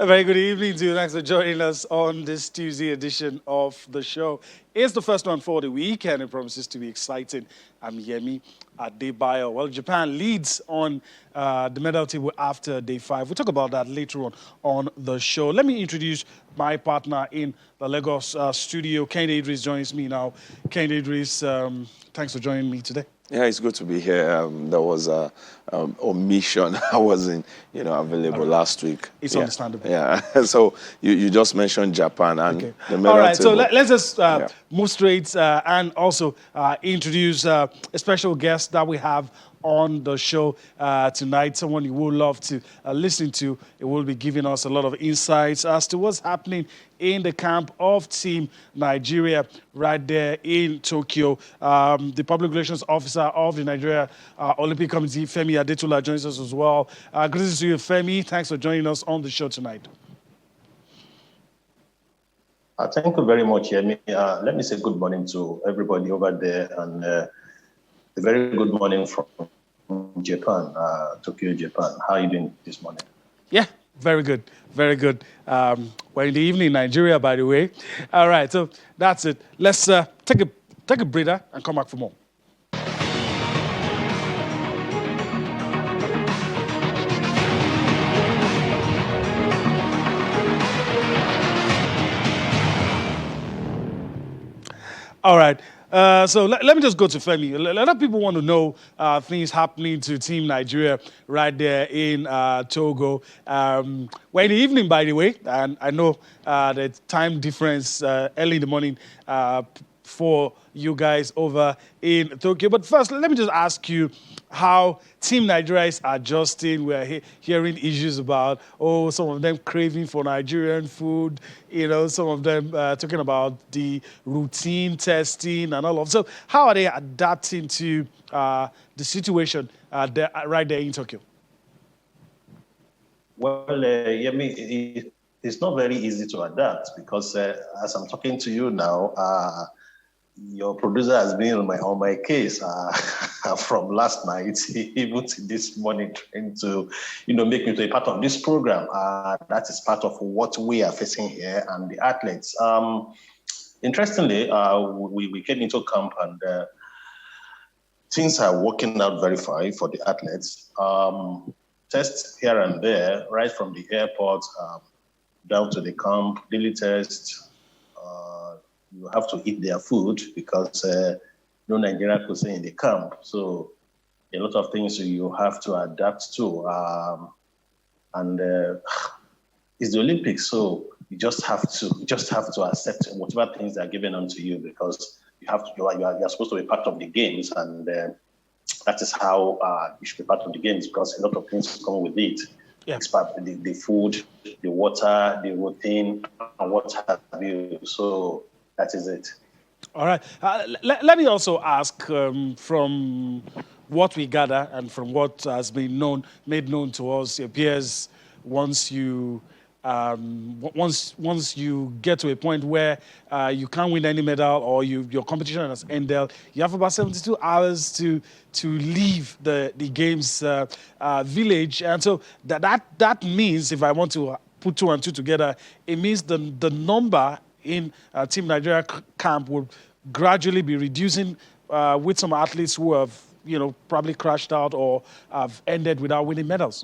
A very good evening to you. Thanks for joining us on this Tuesday edition of the show. It's the first one for the week, and it promises to be exciting. I'm Yemi Adebayo. Well, Japan leads on the medal table after day 5. We'll talk about that later on the show. Let me introduce my partner in the Lagos studio. Kende Idris joins me now. Kende Idris, thanks for joining me today. Yeah, it's good to be here. There was a omission. I wasn't, available last week. It's understandable. Yeah. So you just mentioned Japan and the medal All right. table. So let's just move straight and also introduce a special guest that we have on the show tonight. Someone you would love to listen to. It will be giving us a lot of insights as to what's happening in the camp of Team Nigeria right there in Tokyo. The Public Relations Officer of the Nigeria Olympic Committee, Femi Adetola, joins us as well. Greetings to you, Femi. Thanks for joining us on the show tonight. Thank you very much, Yemi. Let me say good morning to everybody over there, and a very good morning from Japan, Tokyo, Japan. How are you doing this morning? Yeah, very good, very good. We're in the evening in Nigeria, by the way. All right, so that's it. Let's take a breather and come back for more. All right. So let me just go to Femi. A lot of people want to know things happening to Team Nigeria right there in Togo. We're in the evening, by the way, and I know the time difference early in the morning for you guys over in Tokyo. But first, let me just ask you how Team Nigeria is adjusting. We're hearing issues about, some of them craving for Nigerian food, some of them talking about the routine testing and all of. So how are they adapting to the situation right there in Tokyo? Well, Yemi, it's not very easy to adapt because as I'm talking to you now, your producer has been on my case from last night, even to this morning, trying to, make me to a part of this program. That is part of what we are facing here and the athletes. Interestingly, we came into camp and things are working out very fine for the athletes. Tests here and there, right from the airport down to the camp, daily tests. You have to eat their food because no Nigerian cuisine in the camp. So a lot of things you have to adapt to. And it's the Olympics, so you just have to accept whatever things are given unto you because you are supposed to be part of the games, and that is how you should be part of the games because a lot of things come with it. Yeah. It's part of the food, the water, the routine, and what have you. So that is it. All right. Let me also ask, from what we gather and from what has been made known to us, it appears once you get to a point where you can't win any medal or your competition has ended, you have about 72 hours to leave the games village, and so that means, if I want to put 2 and 2 together, it means the number in Team Nigeria camp will gradually be reducing with some athletes who have, probably crashed out or have ended without winning medals.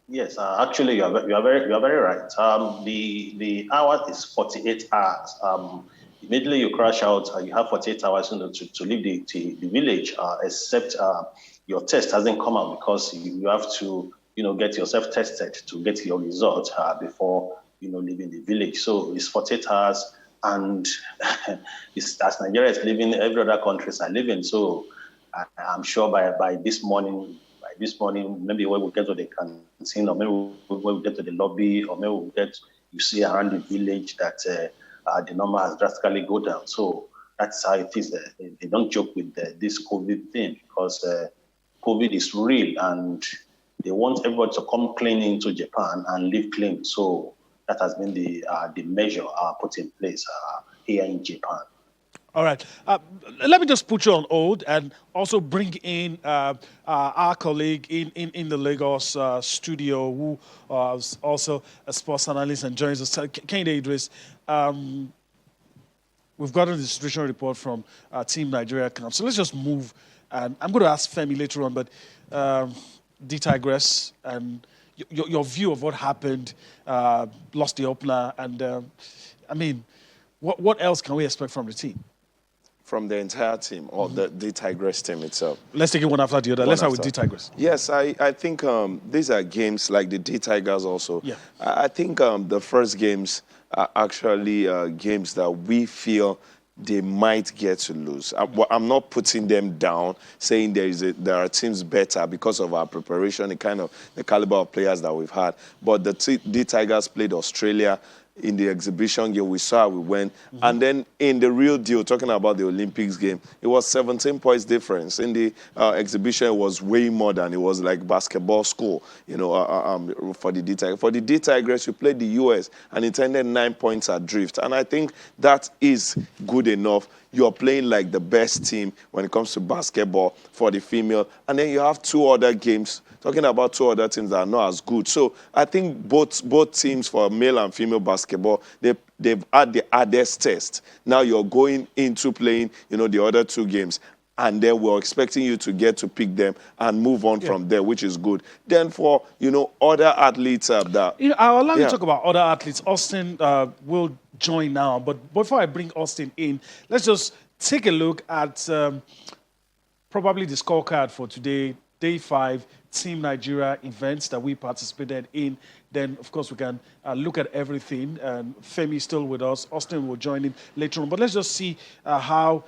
Yes, actually, you are very right. The hour is 48 hours. Immediately you crash out, you have 48 hours to leave the village, except your test hasn't come out because you have to get yourself tested to get your result before leaving the village. So it's 48 hours, and it's, as Nigeria is living, every other countries are living. So I'm sure by this morning, maybe when we get to the canteen, or maybe when we get to the lobby, or maybe we get, you see around the village that the number has drastically go down. So that's how it is. They don't joke with this COVID thing because COVID is real, and they want everybody to come clean into Japan and live clean. So that has been the measure put in place here in Japan. All right. Let me just put you on hold and also bring in our colleague in the Lagos studio who is also a sports analyst and joins us, Kehinde Idris. We've gotten the situation report from Team Nigeria camp. So let's just move. And I'm going to ask Femi later on, but digress and your view of what happened, lost the opener, and I mean, what else can we expect from the team? From the entire team or the Tigress team itself? Let's take it one after the other. Let's start with the Tigers. Yes, I think these are games like the D Tigers also. Yeah. I think the first games are actually games that we feel they might get to lose. I'm not putting them down, saying there are teams better because of our preparation, the caliber of players that we've had. But the Tigers played Australia. In the exhibition game, we saw how we went. And then in the real deal, talking about the Olympics game, it was 17 points difference. In the exhibition, it was way more than it was like basketball score, for the D-Tigers. For the D-Tigers, we played the US and it ended 9 points adrift. And I think that is good enough. You're playing like the best team when it comes to basketball for the female. And then you have two other games, talking about two other teams that are not as good. So I think both teams for male and female basketball, they've had the hardest test. Now you're going into playing, the other two games. And then we're expecting you to get to pick them and move on from there, which is good. Then for, other athletes that... I'll allow you to talk about other athletes. Austin will join now. But before I bring Austin in, let's just take a look at probably the scorecard for today, Day 5, Team Nigeria events that we participated in. Then, of course, we can look at everything. And Femi is still with us. Austin will join in later on. But let's just see how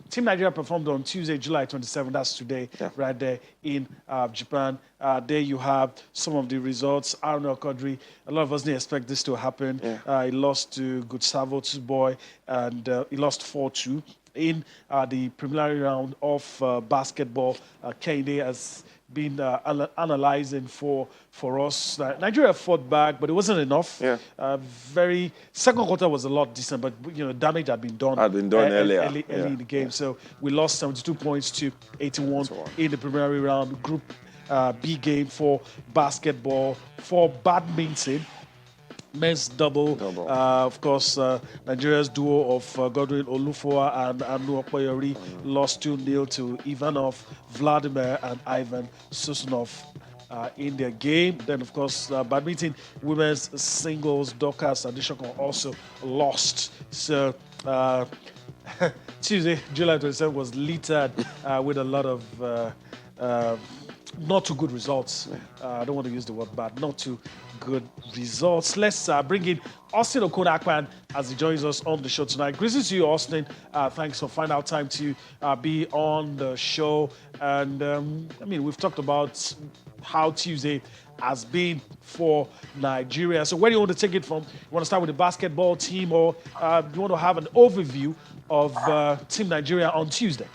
Team Nigeria performed on Tuesday, July 27th. That's today, right there in Japan. There you have some of the results. Arnold Kodri, a lot of us didn't expect this to happen. He lost to Gustavo Tsuboi, and he lost 4-2. In the preliminary round of basketball, Kehinde has been analyzing for us. Nigeria fought back, but it wasn't enough. Second quarter was a lot decent, but damage had been done. Earlier In the game. So we lost 72 points to 81 in the preliminary round. Group B game for basketball. For badminton, men's double. Of course, Nigeria's duo of Godwin Olufoa and Anu Opoyori lost 2-0 to Ivanov, Vladimir, and Ivan Susunov in their game. Then, of course, badminton women's singles, Dorcas Adishokon also lost. So, Tuesday, July 27th was littered with a lot of not too good results. I don't want to use the word bad. Not too good results. Let's bring in Austin Okonakwan as he joins us on the show tonight. Greetings to you, Austin. Thanks for finding out time to be on the show. And we've talked about how Tuesday has been for Nigeria. So where do you want to take it from? You want to start with the basketball team, or you want to have an overview of Team Nigeria on Tuesday?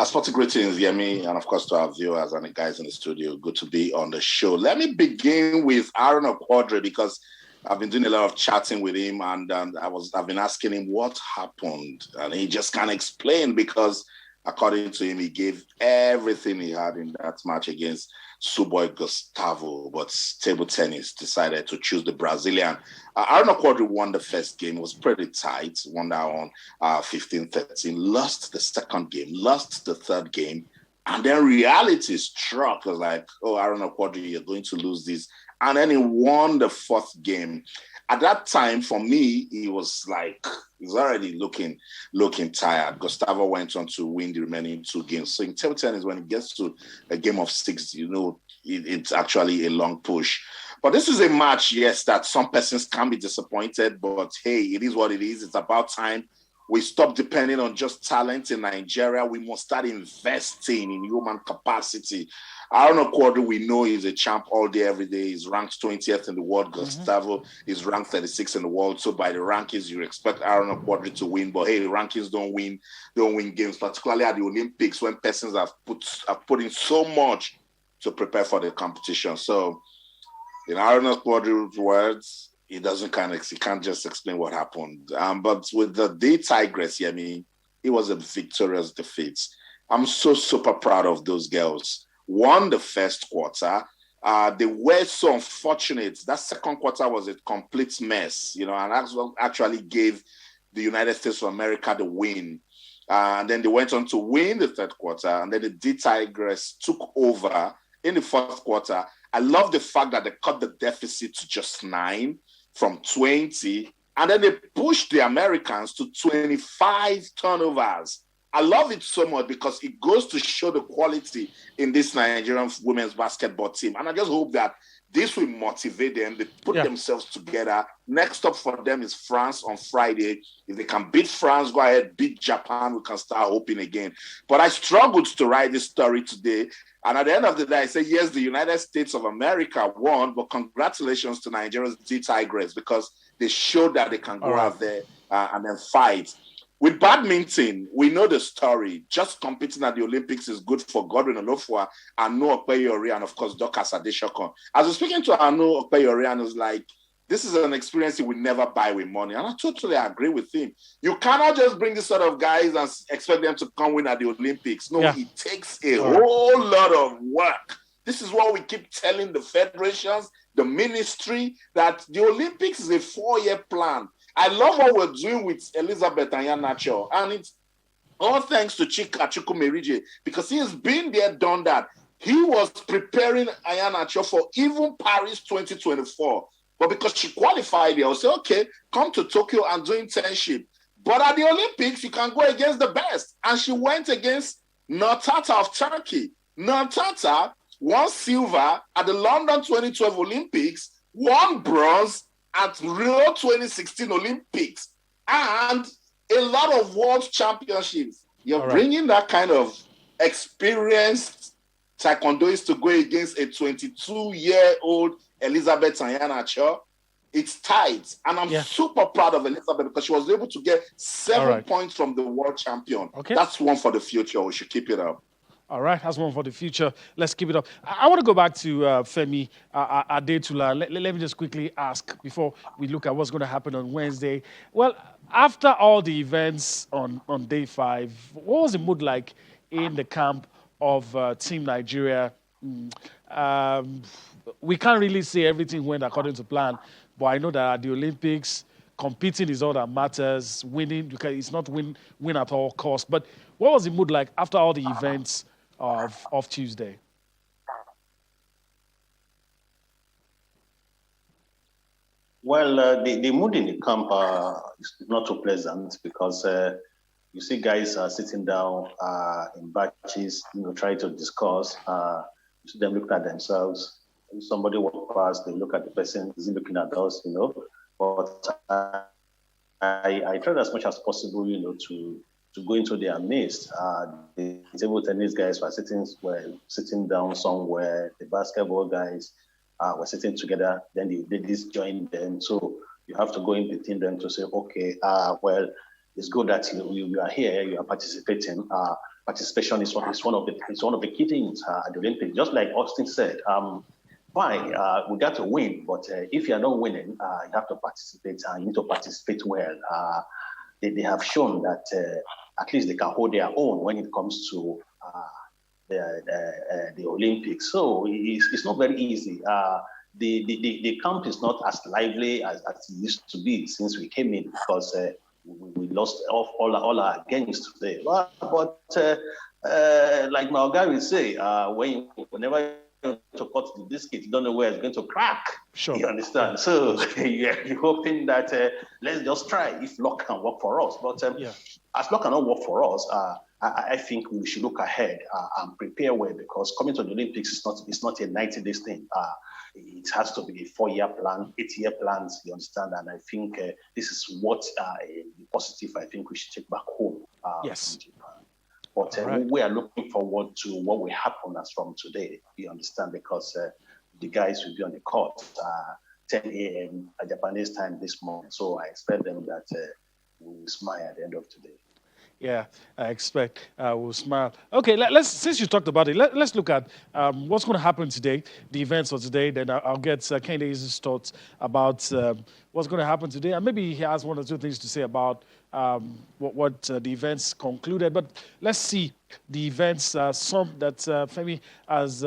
Sporting greetings, Yemi, and of course to our viewers and the guys in the studio. Good to be on the show. Let me begin with Aaron Okwadre, because I've been doing a lot of chatting with him, and I've been asking him what happened, and he just can't explain, because according to him, he gave everything he had in that match against Suboi Gustavo, but table tennis decided to choose the Brazilian. Aaron Okwadre won the first game. It was pretty tight. Won that one 15-13. Lost the second game. Lost the third game. And then reality struck. It was like, oh, Aaron Okwadre, you're going to lose this. And then he won the fourth game. At that time, for me, he was like, he's already looking tired. Gustavo went on to win the remaining two games. So in table tennis, when it gets to a game of six, it's actually a long push. But this is a match, yes, that some persons can be disappointed, but hey, it is what it is. It's about time we stop depending on just talent in Nigeria. We must start investing in human capacity. Aaron Okwadre, we know he's a champ all day, every day. He's ranked 20th in the world. Gustavo is ranked 36th in the world. So by the rankings, you expect Aaron Okwadre to win. But hey, the rankings don't win games, particularly at the Olympics, when persons have put in so much to prepare for the competition. So in Aaron Okwadre's words, he doesn't he can't just explain what happened. But with the Tigress, I mean, it was a victorious defeat. I'm so super proud of those girls. Won the first quarter. They were so unfortunate. That second quarter was a complete mess, and actually gave the United States of America the win. And then they went on to win the third quarter, and then the D Tigress took over in the fourth quarter. I love the fact that they cut the deficit to just 9 from 20, and then they pushed the Americans to 25 turnovers. I love it so much because it goes to show the quality in this Nigerian women's basketball team. And I just hope that this will motivate them. They put themselves together. Next up for them is France on Friday. If they can beat France, go ahead, beat Japan, we can start hoping again. But I struggled to write this story today. And at the end of the day, I say, yes, the United States of America won, but congratulations to Nigeria's D Tigress because they showed that they can go out there and then fight. With badminton, we know the story. Just competing at the Olympics is good for Godwin Olofua, Anu Okpeyori, and of course, Dorcas Adeshokon. As I was speaking to Anu Okpeyori, I was like, this is an experience he would never buy with money. And I totally agree with him. You cannot just bring this sort of guys and expect them to come win at the Olympics. No, it takes a whole lot of work. This is what we keep telling the federations, the ministry, that the Olympics is a 4-year plan. I love what we're doing with Elizabeth Anyanacho, and it's all thanks to Chika Chukwumerije because he has been there, done that. He was preparing Anyanacho for even Paris 2024, but because she qualified, they'll say, okay, come to Tokyo and do internship. But at the Olympics, you can go against the best, and she went against Nurtata of Turkey. Nurtata won silver at the London 2012 Olympics, won bronze at Rio 2016 Olympics, and a lot of world championships. You're bringing that kind of experienced taekwondoist to go against a 22-year-old Elizabeth Anyanacho. It's tight, and I'm super proud of Elizabeth because she was able to get 7 points from the world champion. That's one for the future. We should keep it up. All right, that's one for the future. Let's keep it up. I want to go back to Femi Adetula. Let me just quickly ask before we look at what's going to happen on Wednesday. Well, after all the events on day 5, what was the mood like in the camp of Team Nigeria? We can't really say everything went according to plan, but I know that at the Olympics, competing is all that matters. Winning, because it's not win at all costs. But what was the mood like after all the events of Tuesday? Well, the mood in the camp is not too pleasant because you see guys sitting down in batches, trying to discuss. You see them look at themselves. If somebody walks past, they look at the person, is he looking at us, But I tried as much as possible, to go into their midst. The table tennis guys were sitting down somewhere. The basketball guys were sitting together. Then the ladies joined them. So you have to go in between them to say, okay, well, it's good that you are here. You are participating. Participation is one of the key things at the Olympics. Just like Austin said, fine, we got to win, but if you are not winning, you have to participate. You need to participate well. They have shown that at least they can hold their own when it comes to the Olympics. So it's not very easy. The camp is not as lively as it used to be since we came in because we lost all our games today. But like my guy will say, whenever to cut the biscuit, you don't know where it's going to crack. Sure. You understand? So you're hoping that let's just try if luck can work for us. But as luck cannot work for us, I think we should look ahead and prepare well because coming to the Olympics is not a 90-day thing. It has to be a 4-year plan, 8-year plans. You understand? And I think this is what the positive I think we should take back home. Yes. But we are looking forward to what will happen as from today, you understand, because the guys will be on the court 10 a.m. at Japanese time this morning. So I expect them that we will smile at the end of today. Yeah, I expect we'll smile. Okay, let's since you talked about it, let's look at what's going to happen today, the events of today. Then I'll get Kennedy's thoughts about what's going to happen today, and maybe he has one or two things to say about what the events concluded. But let's see the events. Some that Femi has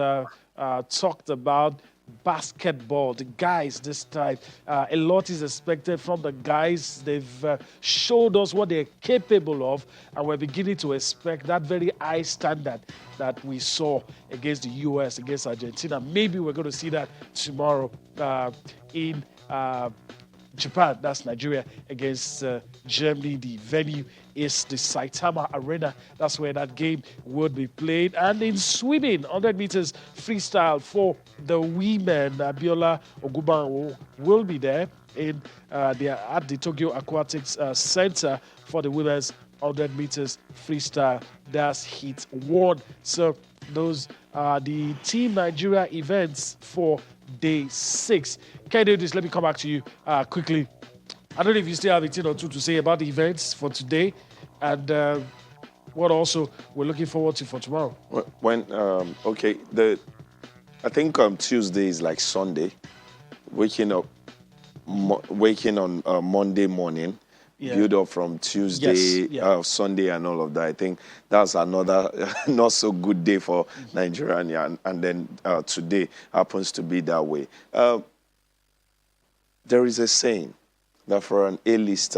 talked about. Basketball, the guys this time. A lot is expected from the guys. They've showed us what they're capable of, and we're beginning to expect that very high standard that we saw against the US, against Argentina. Maybe we're going to see that tomorrow in Japan. That's Nigeria against Germany. The venue is the Saitama Arena. That's where that game would be played. And in swimming, 100 meters freestyle for the women, Biola Oguban will be there at the Tokyo Aquatics Center for the women's 100 meters freestyle. That's heat 1. So those are the Team Nigeria events for day 6. Kennedy, let me come back to you quickly. I don't know if you still have a thing or two to say about the events for today and what also we're looking forward to for tomorrow. I think Tuesday is like Sunday, waking on Monday morning, build up from Tuesday, Sunday, and all of that. I think that's another not so good day for Nigeria, and then today happens to be that way. There is a saying that for an A-list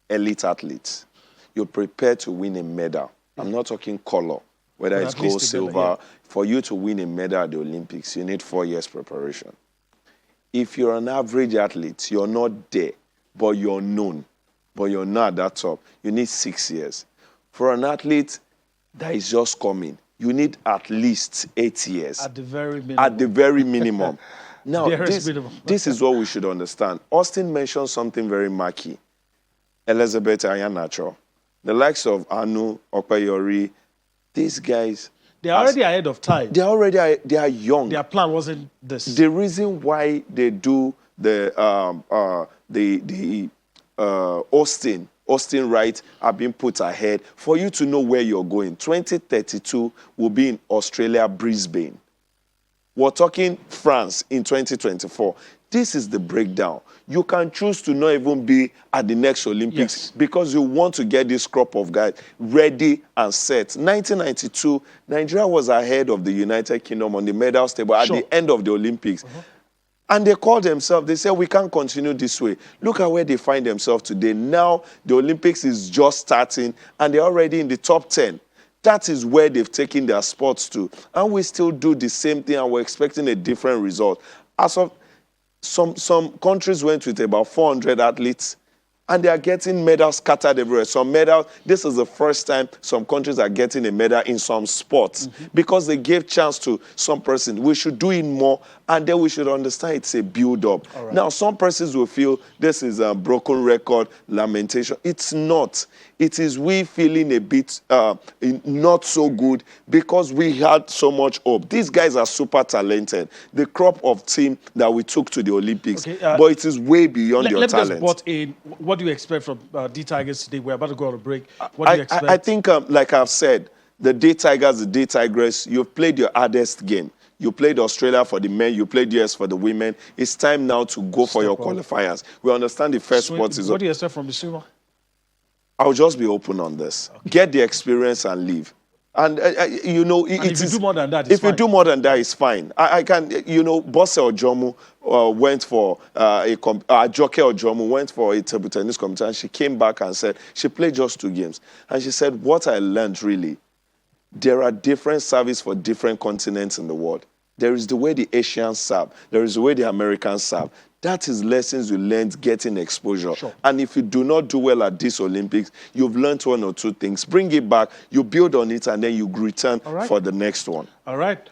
elite athlete, you're prepared to win a medal. I'm not talking color, whether it's gold, silver. For you to win a medal at the Olympics, you need 4 years preparation. If you're an average athlete, you're not there, but you're known, but you're not at that top, you need 6 years. For an athlete that is just coming, you need at least 8 years. At the very minimum. At the very minimum. Now, this is what we should understand. Austin mentioned something very marquee. Elizabeth Ayanacho, the likes of Anu, Okpeyori, these guys. They're already ahead of time. They are young. Their plan wasn't this. The reason why they do the Austin Wright are being put ahead for you to know where you're going. 2032 will be in Australia, Brisbane. We're talking France in 2024. This is the breakdown. You can choose to not even be at the next Olympics because you want to get this crop of guys ready and set. 1992, Nigeria was ahead of the United Kingdom on the medals table at the end of the Olympics. And they called themselves, they said, we can't continue this way. Look at where they find themselves today. Now, the Olympics is just starting, and they're already in the top 10. That is where they've taken their sports to. And we still do the same thing, and we're expecting a different result. As of some countries went with about 400 athletes, and they are getting medals scattered everywhere. Some medals, this is the first time some countries are getting a medal in some sports because they gave chance to some person. We should do it more, and then we should understand it's a build-up. Right. Now, some persons will feel this is a broken record, lamentation. It's not. It is we feeling a bit not so good because we had so much hope. These guys are super talented. The crop of team that we took to the Olympics, but it is way beyond your talent. Let me just butt in. What do you expect from D Tigers today? We're about to go on a break. What do you expect? I think, like I've said, the D Tigers, the D Tigress, you've played your hardest game. You played Australia for the men, you played US for the women. It's time now to go for your qualifiers. We understand the first sport is... What do you expect from the swimmer? I'll just be open on this. Okay. Get the experience and leave. And, you know... if you do more than that, it's fine. If you do more than that, it's fine. I can... You know, Bosse Ojomu went for... Ajoke Ojomu went for a table tennis competition. She came back and said... She played just 2 games. And she said, what I learned really... There are different services for different continents in the world. There is the way the Asians serve. There is the way the Americans serve. That is lessons you learned getting exposure. Sure. And if you do not do well at this Olympics, you've learned 1 or 2 things. Bring it back, you build on it, and then you return for the next one. All right.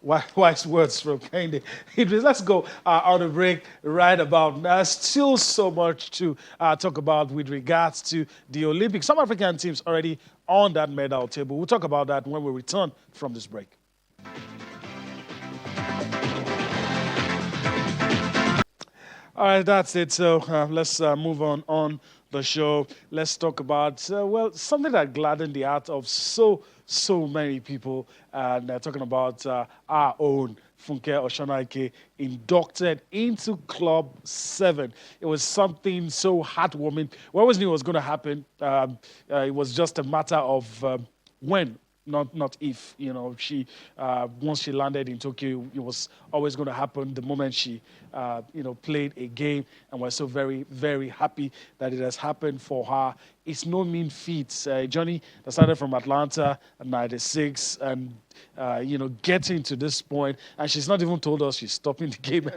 Wise words from Kende. Let's go on a break right about now. Still so much to talk about with regards to the Olympics. Some African teams already on that medal table. We'll talk about that when we return from this break. All right, that's it. So let's move on the show. Let's talk about, well, something that gladdened the heart of so many people. And talking about our own Funke Oshonaike inducted into Club 7. It was something so heartwarming. We always knew it was going to happen. It was just a matter of when, not if. You know, she once she landed in Tokyo, it was always going to happen the moment she played a game, and we're so very happy that it has happened for her. It's no mean feat. Johnny that started from Atlanta at 96 and getting to this point, and she's not even told us she's stopping the game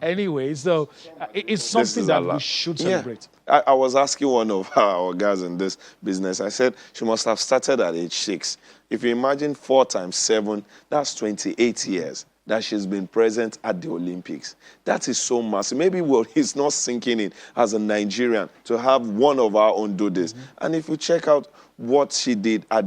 anyway. So it's something that we should celebrate. Yeah. I was asking one of our guys in this business. I said she must have started at age 6. If you imagine 4 times 7, that's 28 years that she's been present at the Olympics. That is so massive. Maybe it's not sinking in as a Nigerian to have one of our own do this. And if you check out what she did at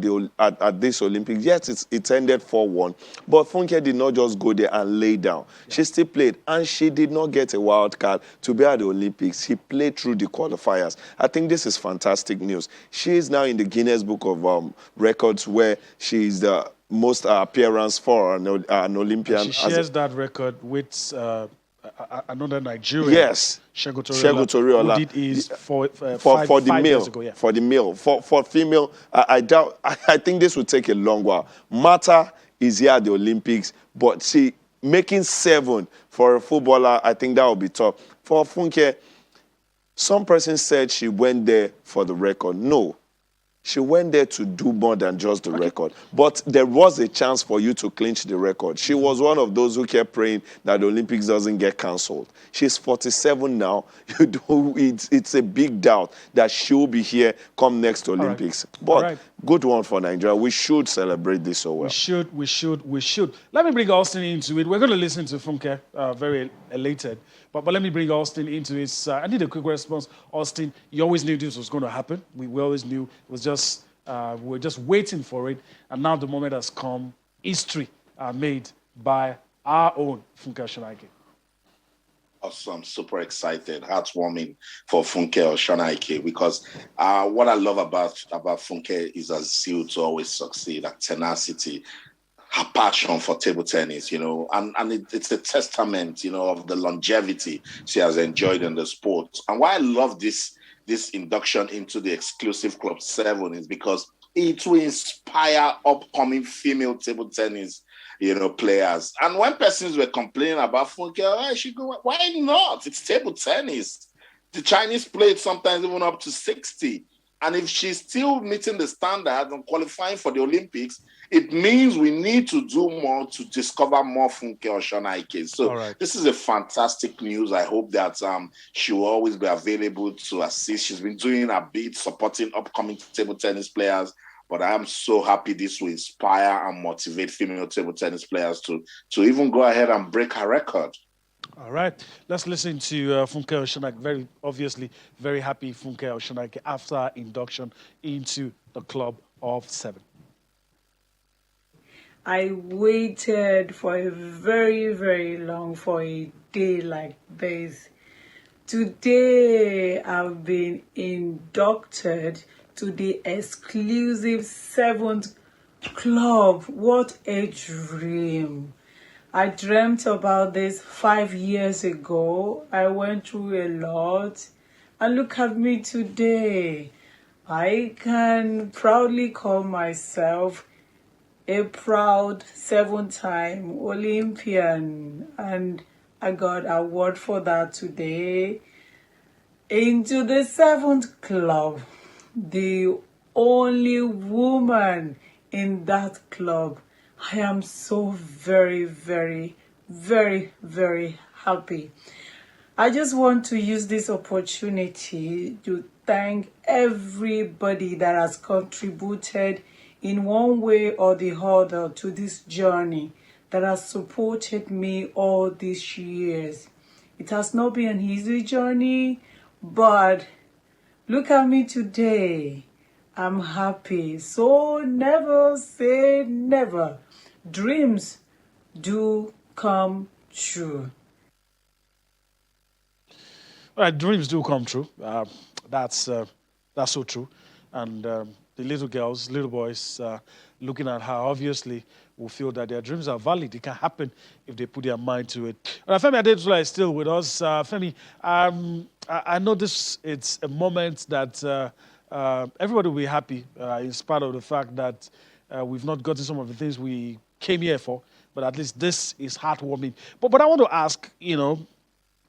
this Olympics, yes, it ended 4-1, but Funke did not just go there and lay down. Yeah. She still played, and she did not get a wild card to be at the Olympics. She played through the qualifiers. I think this is fantastic news. She is now in the Guinness Book of Records, where she is the most appearance for an Olympian. And she shares that record with another Nigerian. Yes, Shego Toriola, who did his for the 5 male. Years ago, yeah. For the male. For female, I doubt. I think this will take a long while. Marta is here at the Olympics, but see, making 7 for a footballer, I think that will be tough. For Funke, some person said she went there for the record. No. She went there to do more than just the record. But there was a chance for you to clinch the record. She was one of those who kept praying that the Olympics doesn't get cancelled. She's 47 now. It's a big doubt that she'll be here come next Olympics. But good one for Nigeria. We should celebrate this so well. We should. Let me bring Austin into it. We're going to listen to Funke, very elated. But let me bring Austin into it. I need a quick response. Austin, you always knew this was going to happen. We always knew. It was just, we were just waiting for it. And now the moment has come. History made by our own Funke Oshonaike. Awesome, super excited, heartwarming for Funke Oshonaike, because what I love about Funke is her zeal to always succeed, her tenacity, her passion for table tennis, and it's a testament, of the longevity she has enjoyed in the sport. And why I love this induction into the exclusive Club 7 is because it will inspire upcoming female table tennis players. And when persons were complaining about Funke, she go, why not? It's table tennis. The Chinese play it sometimes even up to 60. And if she's still meeting the standards and qualifying for the Olympics, it means we need to do more to discover more Funke Oshonaike. So This is a fantastic news. I hope that she will always be available to assist. She's been doing a bit supporting upcoming table tennis players. But I am so happy this will inspire and motivate female table tennis players to even go ahead and break her record. All right. Let's listen to Funke Oshonaike. Very obviously, very happy Funke Oshonaike after her induction into the Club of 7. I waited for a very long for a day like this. Today, I've been inducted to the exclusive 7th club. What a dream. I dreamt about this 5 years ago. I went through a lot. And look at me today. I can proudly call myself a proud 7-time Olympian. And I got an award for that today. Into the 7th club. The only woman in that club. I am so very happy. I just want to use this opportunity to thank everybody that has contributed in one way or the other to this journey, that has supported me all these years. It has not been an easy journey, but look at me today. I'm happy. So never say never. Dreams do come true. All right, dreams do come true. That's so true. And the little girls, little boys, looking at her, obviously will feel that their dreams are valid. It can happen if they put their mind to it. Femi Adetola is still with us. Femi, I know this. It's a moment that everybody will be happy, in spite of the fact that we've not gotten some of the things we came here for. But at least this is heartwarming. But I want to ask,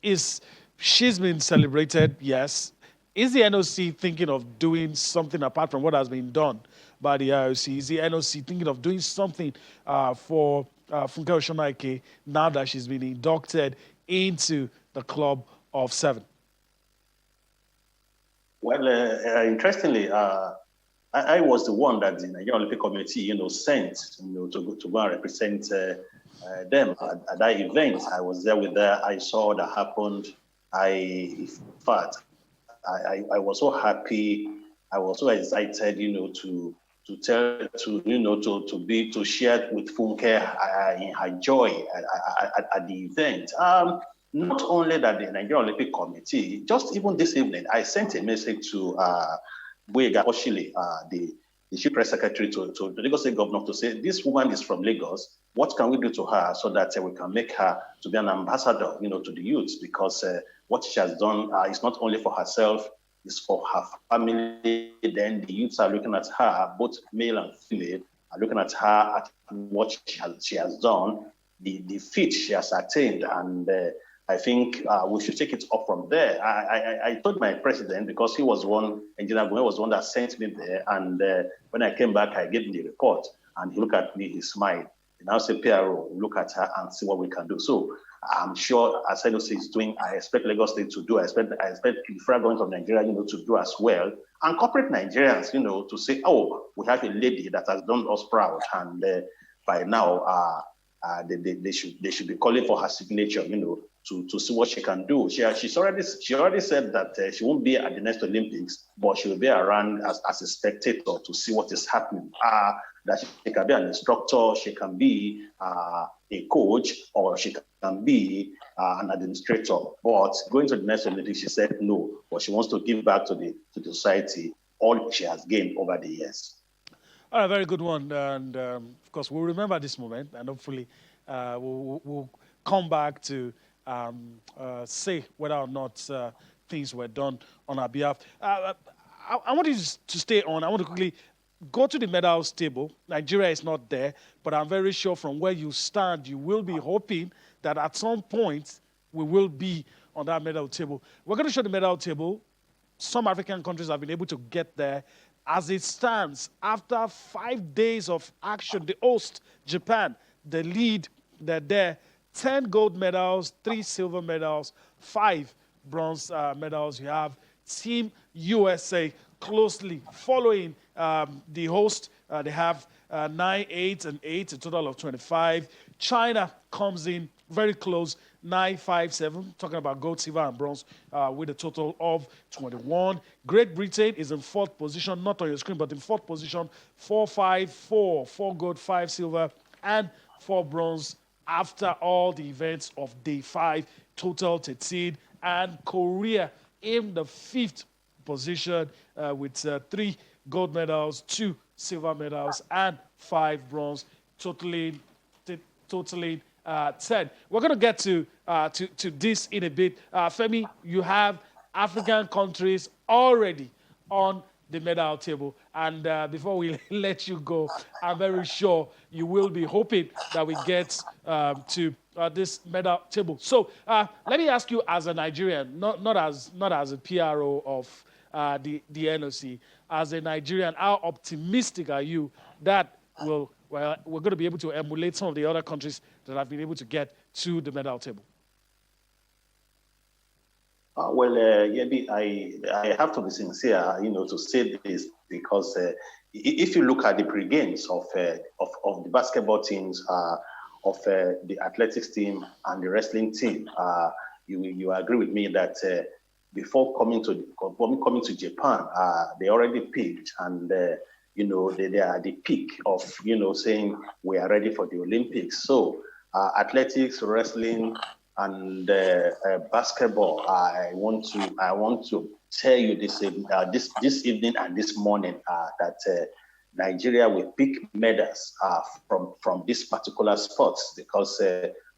is she's been celebrated? Yes. Is the NOC thinking of doing something apart from what has been done by the IOC? Is the NOC thinking of doing something for Funke Oshonaike now that she's been inducted into the club of 7? Well, interestingly, I was the one that the Nigerian Olympic Committee, sent, to go and represent them at that event. I was there with her. I saw what happened. In fact, I was so happy. I was so excited, to share with Funke in her joy at the event. Not only that the Nigerian Olympic Committee, just even this evening, I sent a message to Boyega Oshile, the chief press secretary to the Lagos State Governor, to say this woman is from Lagos. What can we do to her so that we can make her to be an ambassador, to the youth? Because what she has done is not only for herself, it's for her family. Then the youths are looking at her, both male and female, are looking at her at what she has done, the feat she has attained, and I think we should take it up from there. I told my president, because he was one, Engineer Gome was one that sent me there, and when I came back, I gave him the report, and he looked at me, he smiled. He now said, PRO, look at her and see what we can do. So I'm sure, as NOC is doing, I expect Lagos State to do, I expect the federal government of Nigeria, to do as well. And corporate Nigerians, to say, oh, we have a lady that has done us proud, and by now, they should be calling for her signature, to see what she can do. She already said that she won't be at the next Olympics, but she will be around as a spectator to see what is happening. That she can be an instructor, she can be a coach, or she can be an administrator. But going to the next Olympics, she said no, but she wants to give back to the society all she has gained over the years. All right, very good one. And of course, we'll remember this moment, and hopefully we'll come back to say whether or not things were done on our behalf. I want you to stay on. I want to quickly go to the medals table. Nigeria is not there, but I'm very sure from where you stand, you will be hoping that at some point we will be on that medal table. We're going to show the medal table. Some African countries have been able to get there. As it stands, after 5 days of action, the host, Japan, the lead, they're there. 10 gold medals, 3 silver medals, 5 bronze medals. You have Team USA closely following the host. They have 9, 8, and 8, a total of 25. China comes in very close, 9, 5, 7, talking about gold, silver, and bronze, with a total of 21. Great Britain is in 4th position, not on your screen, but in 4th position, 4, 5, 4, 4 gold, 5 silver, and 4 bronze after all the events of day 5, total 13. And Korea in the 5th position with 3 gold medals, 2 silver medals, and 5 bronze, totaling 10. We're going to get to this in a bit. Femi, you have African countries already on the medal table. And before we let you go, I'm very sure you will be hoping that we get to this medal table. So let me ask you, as a Nigerian, not as a PRO of the NOC, as a Nigerian, how optimistic are you that we're going to be able to emulate some of the other countries that have been able to get to the medal table? I have to be sincere, to say this, because if you look at the pre-games of the basketball teams, of the athletics team and the wrestling team, you agree with me that before coming to Japan, they already peaked, and they are at the peak of saying we are ready for the Olympics. So athletics, wrestling, And basketball, I want to tell you this evening and this morning that Nigeria will pick medals from this particular sports because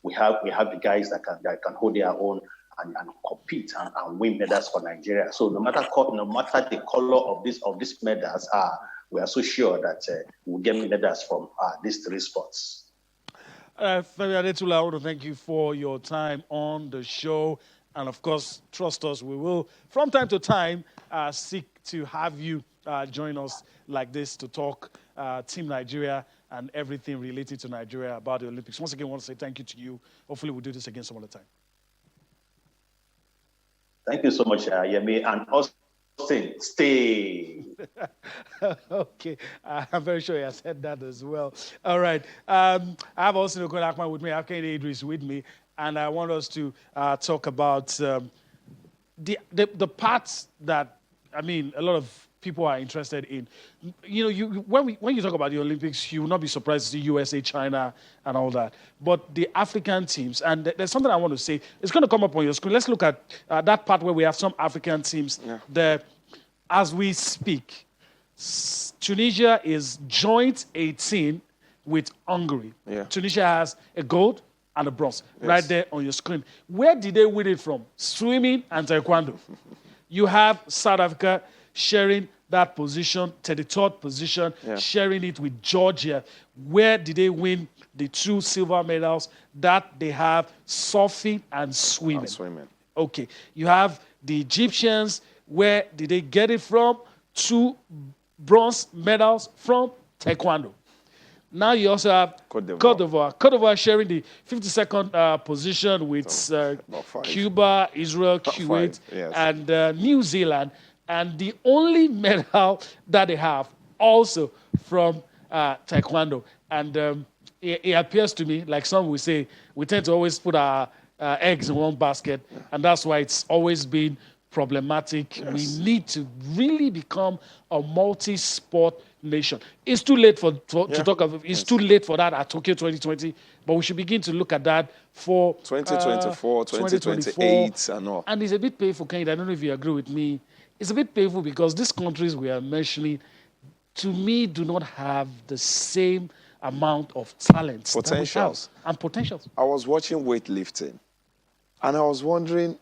we have the guys that can hold their own and compete and win medals for Nigeria. So no matter the color of these medals, we are so sure that we'll get medals from these three sports. Femi Adetula, I want to thank you for your time on the show. And of course, trust us, we will, from time to time, seek to have you join us like this to talk Team Nigeria and everything related to Nigeria about the Olympics. Once again, I want to say thank you to you. Hopefully, we'll do this again some other time. Thank you so much, Yemi. And Austin, stay. Okay, I'm very sure you said that as well. All right, I have Austin Okonakman with me. I have Kenny Idris with me, and I want us to talk about the parts that a lot of people are interested in. When you talk about the Olympics, you will not be surprised to see USA, China, and all that. But the African teams, and there's something I want to say. It's going to come up on your screen. Let's look at that part where we have some African teams there. As we speak, Tunisia is joint 18 with Hungary. Yeah. Tunisia has a gold and a bronze right Yes. there on your screen. Where did they win it from? Swimming and taekwondo. You have South Africa sharing that position, 33rd position, sharing it with Georgia. Where did they win the 2 silver medals? That they have surfing and swimming. Okay. You have the Egyptians. Where did they get it from? 2 bronze medals from taekwondo. Now you also have Cote d'Ivoire. Cote d'Ivoire sharing the 52nd position with Cuba, Israel, Kuwait, and New Zealand. And the only medal that they have also from taekwondo. And it appears to me, like some will say, we tend to always put our eggs in one basket. And that's why it's always been problematic. Yes. We need to really become a multi-sport nation. It's too late to talk of. It's too late for that at Tokyo 2020, but we should begin to look at that for 2024, 2028, and all. And it's a bit painful, Kennedy. I don't know if you agree with me. It's a bit painful because these countries we are mentioning, to me, do not have the same amount of talent, potentials, and potentials. I was watching weightlifting, and I was wondering,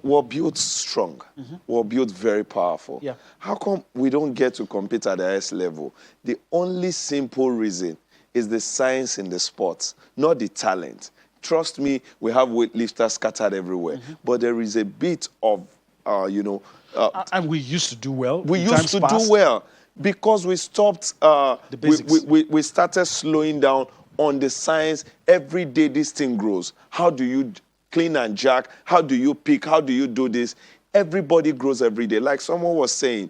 we're built strong. Mm-hmm. We're built very powerful. Yeah. How come we don't get to compete at the highest level? The only simple reason is the science in the sports, not the talent. Trust me, we have weightlifters scattered everywhere. Mm-hmm. But there is a bit of, and we used to do well. We used to do well because we stopped, the basics. We started slowing down on the science. Every day this thing grows. How do you clean and jack? How do you pick? How do you do this? Everybody grows every day. Like someone was saying,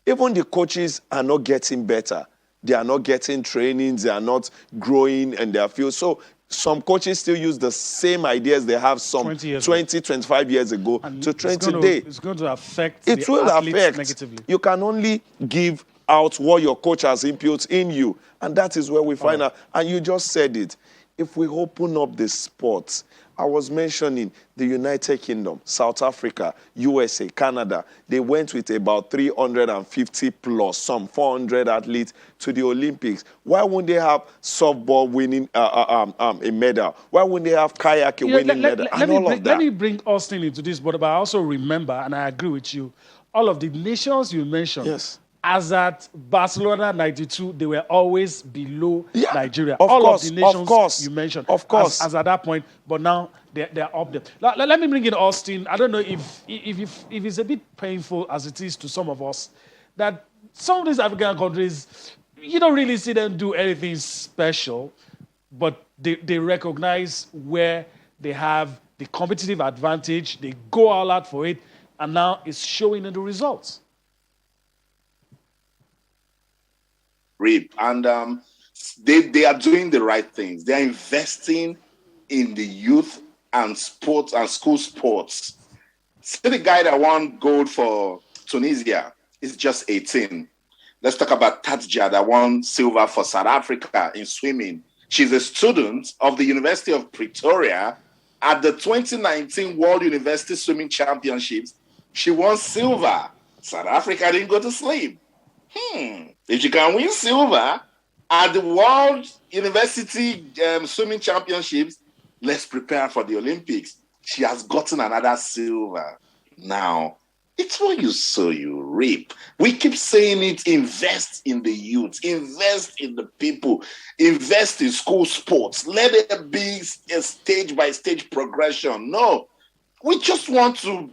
even the coaches are not getting better. They are not getting trainings. They are not growing in their field. So some coaches still use the same ideas they have some 25 years ago to train today. It's going to affect it the will athletes affect negatively. You can only give out what your coach has input in you. And that is where we find out. And you just said it. If we open up the sports, I was mentioning the United Kingdom, South Africa, USA, Canada. They went with about 350 plus, some 400 athletes to the Olympics. Why wouldn't they have softball winning a medal? Why wouldn't they have kayaking winning medal? Let me bring Austin into this, but I also remember, and I agree with you, all of the nations you mentioned. Yes. As at Barcelona 92, they were always below Nigeria. Of all course, of the nations of course, you mentioned. Of course. As at that point, but now they're up there. Let me bring in Austin. I don't know if it's a bit painful as it is to some of us that some of these African countries, you don't really see them do anything special, but they recognize where they have the competitive advantage. They go all out for it, and now it's showing in the results. And they are doing the right things. They are investing in the youth and sports and school sports. See the guy that won gold for Tunisia is just 18. Let's talk about Tatja that won silver for South Africa in swimming. She's a student of the University of Pretoria, at the 2019 World University Swimming Championships, she won silver. South Africa didn't go to sleep. If you can win silver at the World University Swimming Championships, let's prepare for the Olympics. She has gotten another silver. Now, it's what you sow, you reap. We keep saying it, invest in the youth, invest in the people, invest in school sports. Let it be a stage-by-stage progression. No, we just want to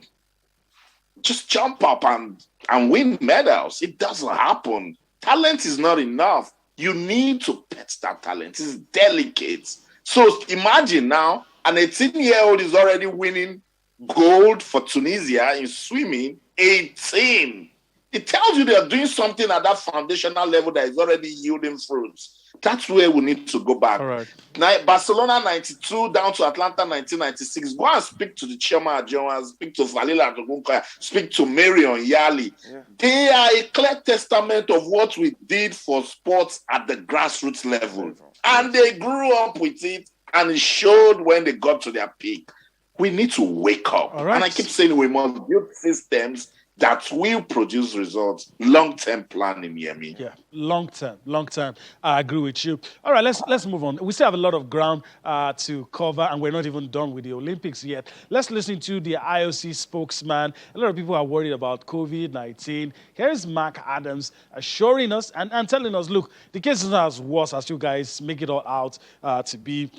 just jump up and win medals. It doesn't happen. Talent is not enough. You need to pet that talent. It's delicate. So imagine now, an 18-year-old is already winning gold for Tunisia in swimming, 18. It tells you they are doing something at that foundational level that is already yielding fruits. That's where we need to go back. All right. Now, Barcelona 92 down to Atlanta 1996. Go and speak to the chairman, speak to Valila Togunka, speak to Marion Yali. Yeah. They are a clear testament of what we did for sports at the grassroots level. And they grew up with it, and it showed when they got to their peak. We need to wake up. Right. And I keep saying we must build systems that will produce results. Long-term planning, Yemi. Yeah, long-term. I agree with you. All right, let's move on. We still have a lot of ground to cover, and we're not even done with the Olympics yet. Let's listen to the IOC spokesman. A lot of people are worried about COVID-19. Here's Mark Adams assuring us and telling us, look, the case is not as worse as you guys make it all out to be.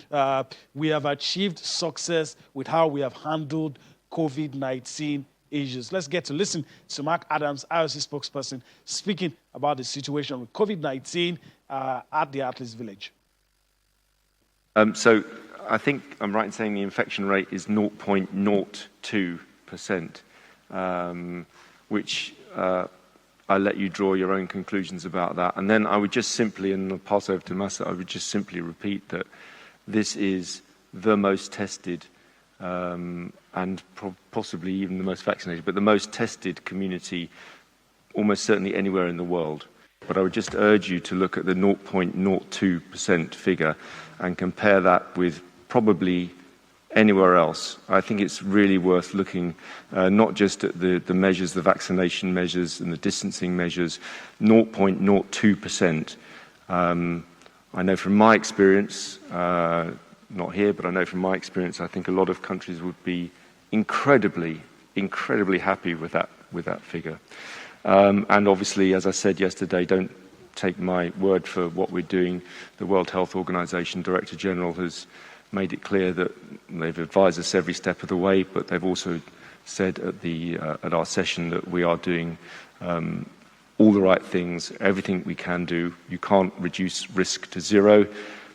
We have achieved success with how we have handled COVID-19 issues. Let's get to listen to Mark Adams, IOC spokesperson, speaking about the situation with COVID-19 at the Athletes Village. So I think I'm right in saying the infection rate is 0.02%, which I'll let you draw your own conclusions about that. And then I would just simply, and I'll pass over to Massa, I would just simply repeat that this is the most tested and possibly even the most vaccinated, but the most tested community almost certainly anywhere in the world. But I would just urge you to look at the 0.02% figure and compare that with probably anywhere else. I think it's really worth looking not just at the measures, the vaccination measures and the distancing measures, 0.02%. I know from my experience, not here, but I know from my experience, I think a lot of countries would be incredibly happy with that figure. And obviously, as I said yesterday, don't take my word for what we're doing. The World Health Organization Director General has made it clear that they've advised us every step of the way, but they've also said at our session that we are doing all the right things, everything we can do. You can't reduce risk to zero,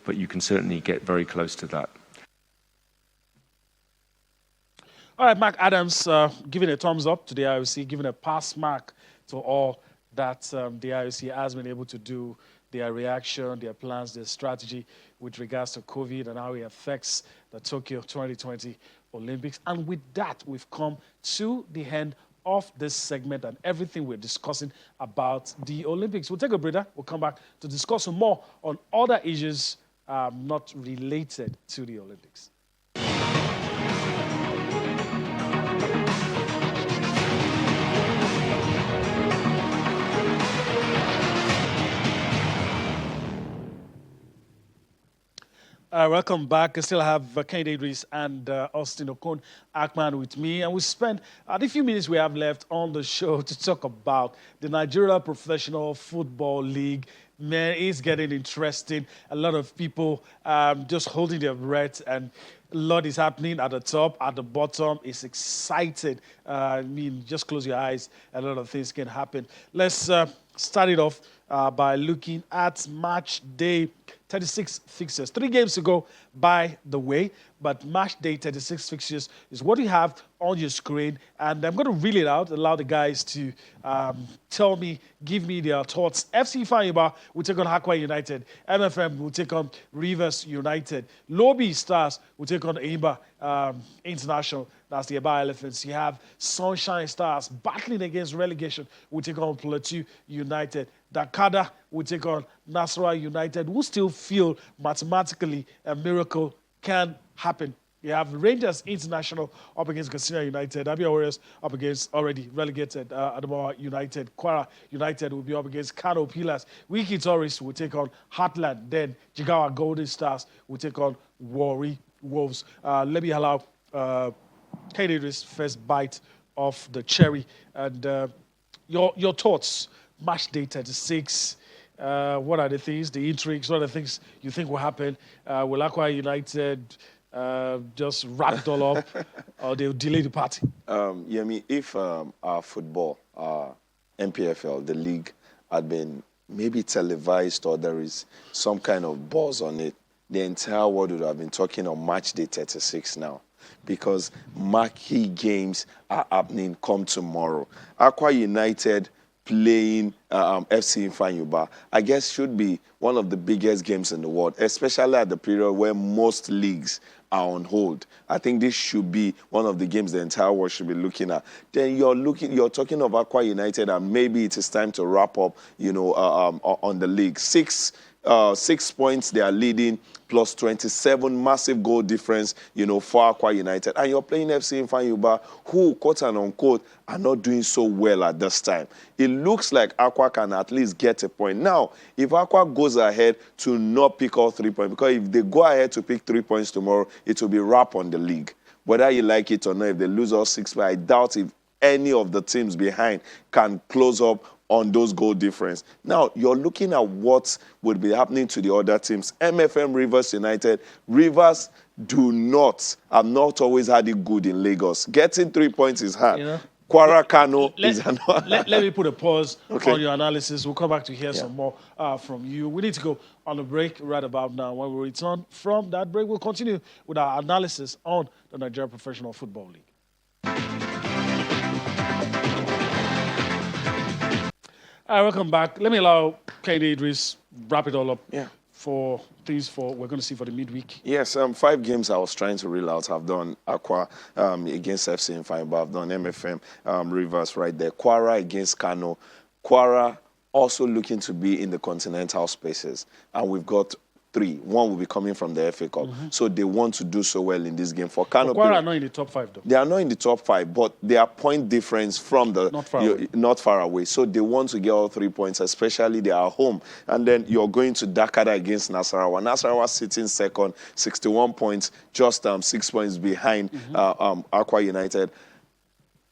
but you can certainly get very close to that. All right, Mark Adams, giving a thumbs up to the IOC, giving a pass mark to all that the IOC has been able to do, their reaction, their plans, their strategy with regards to COVID and how it affects the Tokyo 2020 Olympics. And with that, we've come to the end of this segment and everything we're discussing about the Olympics. We'll take a breather. We'll come back to discuss some more on other issues not related to the Olympics. Welcome back. I still have Kehinde Idris and Austin Okon-Akpan with me. And we spent the few minutes we have left on the show to talk about the Nigeria Professional Football League. Man, it's getting interesting. A lot of people just holding their breath, and a lot is happening at the top, at the bottom. It's exciting. I mean, just close your eyes. A lot of things can happen. Let's start it off by looking at match day 36 fixtures. 3 games to go, by the way, but match day 36 fixtures is what you have on your screen. And I'm going to read it out, allow the guys to tell me, give me their thoughts. FC Ifeanyiba will take on Akwa United. MFM will take on Rivers United. Lobi Stars will take on Eimba International. That's the Eba Elephants. You have Sunshine Stars battling against relegation. Will take on Plateau United. Dakada will take on Nasarawa United, who still feel mathematically a miracle can happen You have Rangers International up against Casino United. Abia Warriors up against already relegated Adamawa United. Kwara United will be up against Kano Pillars. Wiki Tourists will take on Heartland. Then Jigawa Golden Stars will take on Warri Wolves. Let me allow Kennedy's first bite of the cherry. And your thoughts, match day 36. What are the things, the intrigues, what are the things you think will happen? Will Aqua United just wrap it all up or they'll delay the party? If our football, NPFL, the league, had been maybe televised or there is some kind of buzz on it, the entire world would have been talking on match day 36 now, because marquee games are happening come tomorrow. Aqua United playing FC Ifeanyi, I guess should be one of the biggest games in the world, especially at the period where most leagues are on hold. I think this should be one of the games the entire world should be looking at. Then you're talking of Aqua United, and maybe it is time to wrap up, on the league. 6 points they are leading, plus 27, massive goal difference, for Aqua United. And you're playing FC Ifeanyi, who, quote and unquote, are not doing so well at this time. It looks like Aqua can at least get a point. Now, if Aqua goes ahead to not pick all 3 points, because if they go ahead to pick 3 points tomorrow, it will be wrap on the league. Whether you like it or not, if they lose all 6, I doubt if any of the teams behind can close up on those goal difference. Now, you're looking at what would be happening to the other teams. MFM Rivers United. Rivers have not always had it good in Lagos. Getting 3 points is hard. Kwara Kano is another. Let me put a pause on your analysis. We'll come back to hear some more from you. We need to go on a break right about now. When we return from that break, we'll continue with our analysis on the Nigeria Professional Football League. All right, welcome back. Let me allow Kennedy Idris wrap it all up for things we're going to see for the midweek. Yes, 5 games I was trying to reel out. I've done Aqua against FC Ifeanyi, I've done MFM Rivers right there. Kwara against Kano. Kwara also looking to be in the continental spaces. And we've got 3. One will be coming from the FA Cup. So they want to do so well in this game. For Kano, Kwara are not in the top 5, though. They are not in the top 5, but they are point difference from the not far away. So they want to get all 3 points, especially they are home. And then you're going to Dakar against Nasarawa. Nasarawa sitting second, 61 points, just 6 points behind Aqua United.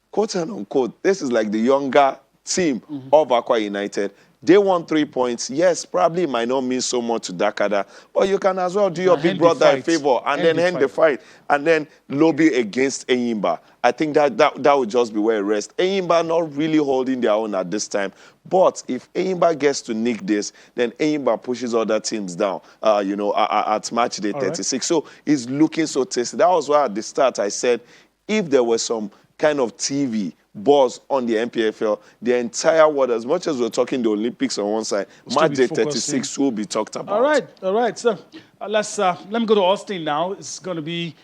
Quote and unquote, this is like the younger team of Aqua United. They won 3 points. Yes, probably might not mean so much to Dakada, but you can as well do your big brother a favor and then end the fight. And then lobby against Enyimba. I think that would just be where it rests. Enyimba not really holding their own at this time. But if Enyimba gets to nick this, then Enyimba pushes other teams down, at match day 36. Right. So it's looking so tasty. That was why at the start I said, if there was some kind of TV buzz on the NPFL, the entire world, as much as we're talking the Olympics on one side, match day 36 will be talked about. All right. So let me go to Austin now. It's going to be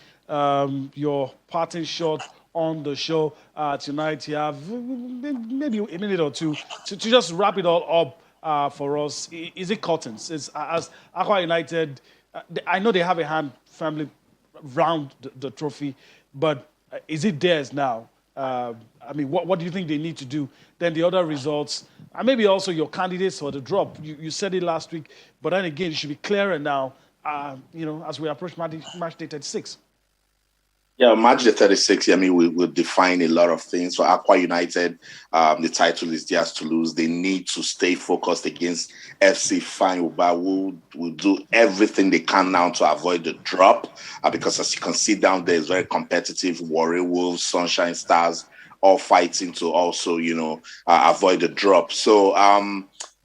your parting shot on the show tonight. You have maybe a minute or two to just wrap it all up for us. Is it curtains? As Aqua United, I know they have a hand family round the trophy, but is it theirs now? What do you think they need to do? Then the other results, and maybe also your candidates for the drop. You said it last week, but then again, it should be clearer now, as we approach match day 36. Yeah, match day 36, will define a lot of things. For Aqua United, the title is theirs to lose. They need to stay focused against FC Ifeanyi, will do everything they can now to avoid the drop, because as you can see down there, it's very competitive. Warri Wolves, Sunshine Stars, all fighting to also, avoid the drop. So,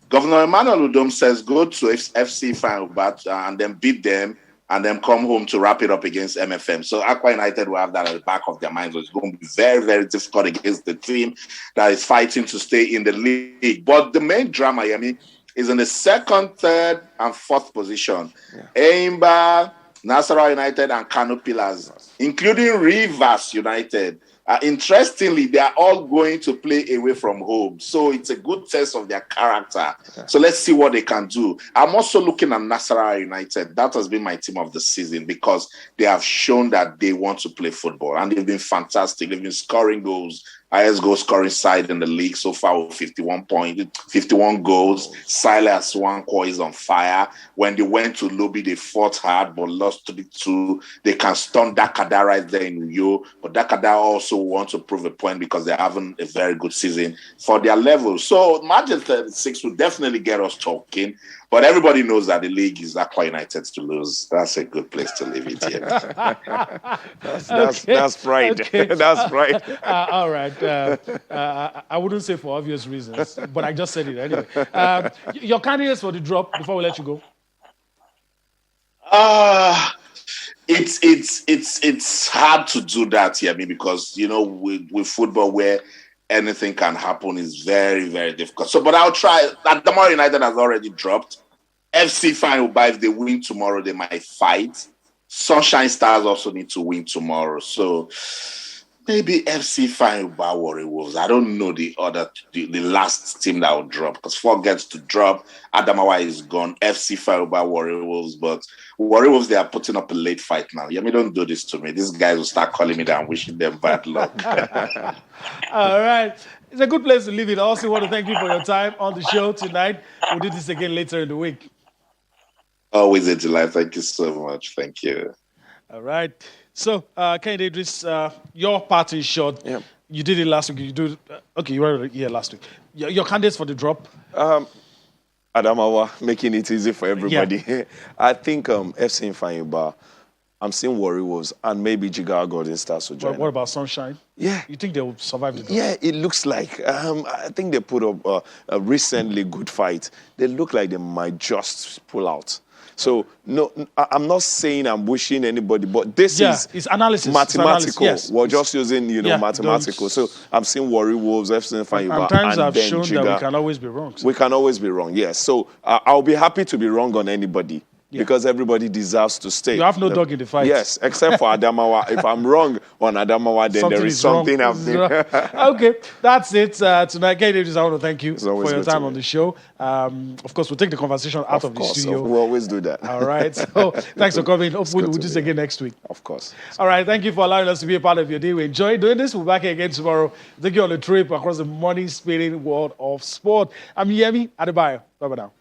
Governor Emmanuel Udom says go to FC Ifeanyi and then beat them, and then come home to wrap it up against MFM. So Aqua United will have that at the back of their minds. So it's going to be very, very difficult against the team that is fighting to stay in the league. But the main drama, is in the 2nd, 3rd, and 4th position. Enyimba, Nasarawa United, and Kano Pillars, including Rivers United, Interestingly, they are all going to play away from home. So it's a good test of their character. Yeah. So let's see what they can do. I'm also looking at Nasarawa United. That has been my team of the season because they have shown that they want to play football. And they've been fantastic. They've been scoring goals. Highest goal scoring side in the league so far with 51 goals. Silas Nwankwo is on fire. When they went to Lobby, they fought hard but lost 3-2. They can stun Dakada right there in Uyo. But Dakada also want to prove a point because they're having a very good season for their level. So Margin 36 will definitely get us talking. But everybody knows that the league is Accra United to lose. That's a good place to leave it here. That's pride. Okay. That's pride. All right. I wouldn't say for obvious reasons, but I just said it anyway. Your candidates for the drop before we let you go. It's hard to do that here, because with football where anything can happen is very, very difficult. So, but I'll try. Adamawa United has already dropped. FC Fine, if they win tomorrow, they might fight. Sunshine Stars also need to win tomorrow. So maybe FC Fine Warri Wolves. I don't know the last team that will drop because 4 gets to drop. Adamawa is gone. FC Fine Warri Wolves, but Warri Wolves, they are putting up a late fight now. Don't do this to me. These guys will start calling me down, wishing them bad luck. All right. It's a good place to leave it. I also want to thank you for your time on the show tonight. We'll do this again later in the week. Always a delight. Thank you so much. Thank you. All right. So, Kehinde Idris, your part is short. Yeah. You did it last week. You were here last week. Your candidates for the drop? Adamawa, making it easy for everybody. Yeah. I think FC Ifeanyi, I'm seeing Warri Wolves and maybe Jigawa Golden Stars will join. What about Sunshine? Yeah. You think they will survive the drop? Yeah, it looks like. I think they put up a recently good fight. They look like they might just pull out. So, no, I'm not saying I'm wishing anybody, but this is it's analysis. mathematical. It's analysis, yes. We're just using, mathematical. So, I'm seeing Warri Wolves, FC Ifeanyi, and times have then shown Jiga. that we can always be wrong. So. We can always be wrong, yes. So, I'll be happy to be wrong on anybody. Yeah. Because everybody deserves to stay. You have no dog in the fight. Yes, except for Adamawa. If I'm wrong on Adamawa, then there is something happening. Okay, that's it tonight. Kehinde Idris, I want to thank you for your time on the show. Of course, we'll take the conversation out of the studio. We always do that. All right. So thanks for coming. Hopefully, we'll do this again next week. Of course. All right. Thank you for allowing us to be a part of your day. We enjoyed doing this. We'll be back again tomorrow. Take you on a trip across the money-spinning world of sport. I'm Yemi Adebayo. Bye-bye now.